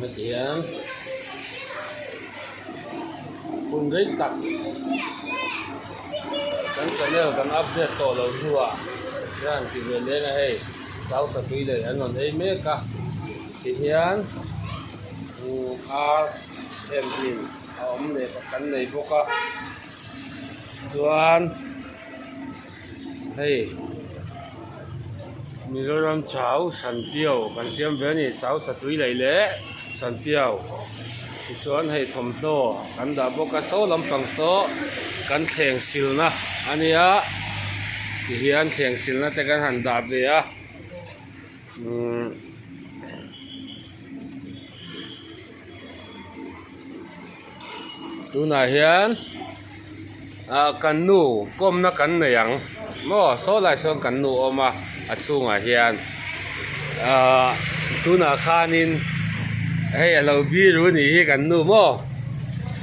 hết tiếng cùng rất tặc cần cho nên cần update tổ lâu chua rằng thì người lên này cháu sẽ tuy để anh còn thấy mấy cả thì hiện em nhìn ông này có cắn này vô cả tuan hey Mizoram cháu sẵn tiêu cần xem về này cháu sẽ tuy lấy lẽ sẵn tiêu thì tuan hay thầm to cần đã vô cả số làm bằng số cần thèn xìu na anh ấy thì hiện thèn xìu na thì cần hành đạp về á tu này hiện cần nụ com nó cần này yang mà số lại số cần nụ mà chung à hiện tu nào khanin hay lâu bi rồi nè cần nụ mà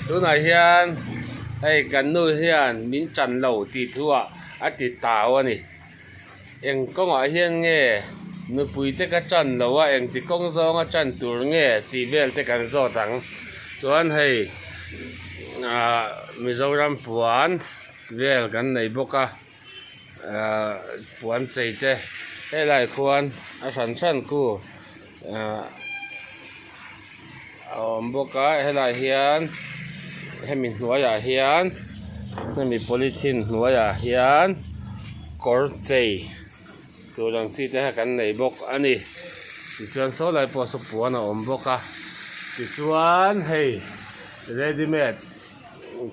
tu này hiện hay cần nụ hiện mình chăn lâu tịt thua tịt tàu nè em có ngồi hiện nghe nụ bùi tê cái chăn lâu em thì công gió cái chăn tuổi nghe thì về tê cái gió thắng cho hay Mizoram puan vel kan nei boka puan cheite he lai khuan a san ku boka he lai hian hemi hnuaiah hian hemi polythene hnuaiah hian kor chei turang chi te kan nei bok ani ti chuan so lai po so puan a awm boka ti chuan hei ready made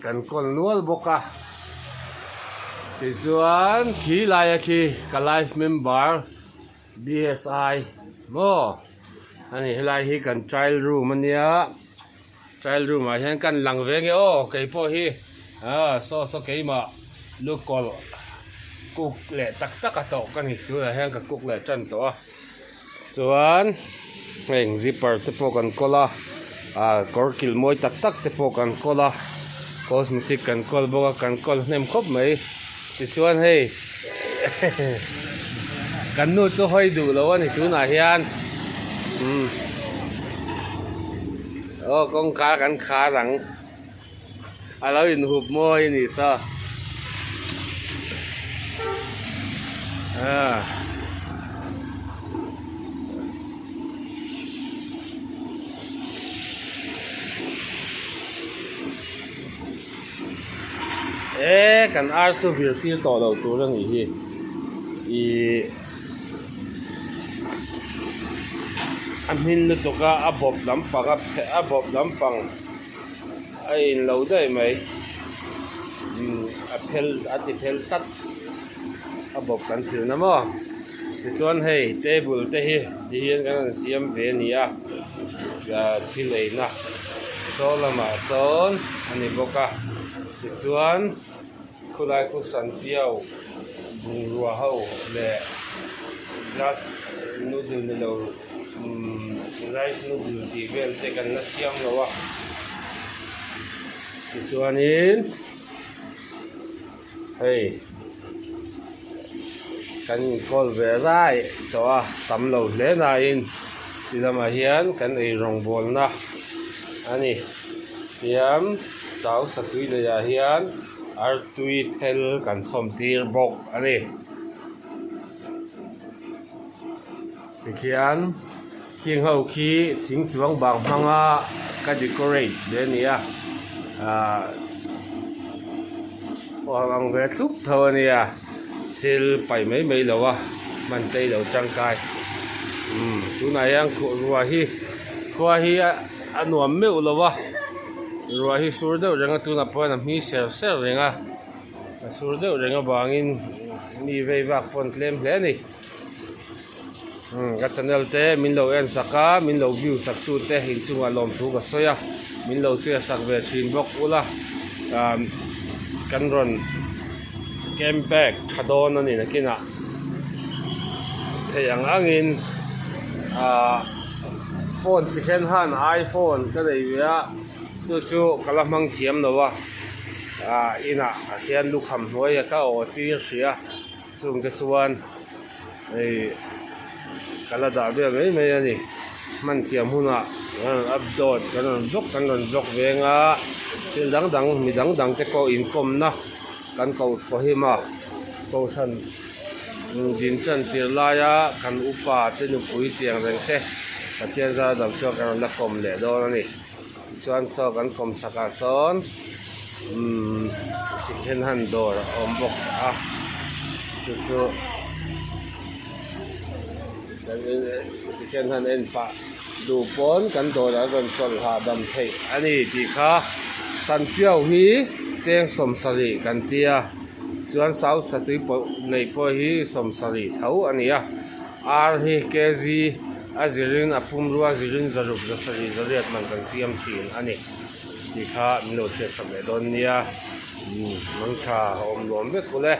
kan kol nual boka ti chuan khi lai khi ka life member BSI mo ani helai hi kan trial room ania trial room a hian kan lang ve nge o kei po hi so kei ma lu kol kuk le tak a to kan hi tu a hian ka kuk le chan to chuan heng zipper te po kan kola kor kil moi tak te po kan kola cosmetic kan kol boka kan kol nem khop mai ti chuan hei kan nu chu hoi du lo ani tu na hian kong ka kan kha rang alo in hup moi ni sa kan ar chu bir ti to lo tu rang hi amin lu to ka abob lampang ai lo dai mai apel tat abob kan thil na mo ti chuan hei table te hi ti hian kan siam ve ni a thil ei na so lama son ani boka ti chuan khulai khu san piao bung ruwa ho le glass noodle ne lo rice noodle ti vel te kan na siam lo wa ti chuanin hei kan kol ve rai to tam lo hle na in ti lama hian kan ei rong bol na ani tiam chau satui le ya hian ar tweet hel kan som tir bok ani tikhian king ho khi thing chuang bang hanga ka decorate le nia ang ve thup tho nia thil pai mai lawa man tei lo changkai tu na yang khua hi anuam meu lawa ruwa hi sur deuh renga tuna pawh mi ser renga sur deuh renga bangin mi vei vak pon tlem hle ni ka channel te min lo en saka min lo view sak tu te hin chunga lom thu ka soya min lo sia sak ve thin bok ula kan ron came back thadon ani nakina theyang angin phone second hand iPhone ka dei ya chu kalamang thiam lo wa ina hian lukham hnuai ka o tir sia chung te chuan ei kala da be mai ani man thiam huna อับโดดกันจกกันจกเวงอ่ะที่ดังมีดังแต่ก็อินคมนะกันก็พอหิมาก็ฉันดินจันทร์ลายะกันอุปาที่นุปุยเตียงแรงเช่แต่เทียนจะดังช่วยกันละคมเลยด้วยนี่ส่วนช่วยกันคมสักการสอนสิเห็นหันโดดอมบกอ่ะจู่ๆสิเห็นหันเอ็นปะดูปนกันโดดแล้วกันส่วนหาดำเทอันนี้ที่ข้าสันเปียวฮีเจียงสมสรีกันเตียจวนสาวสตรีในพอฮีสมสรีเท่าอันนี้อาร์ฮีเกซีอาจิรินอภุมรัวจิรินจรุกจะสรีจะเรียกมันกันเสียมทีนอันนี้ที่ข้ามีโนเทสเมดอนเนียมันข้าอมรวมเบ็ดกูเลย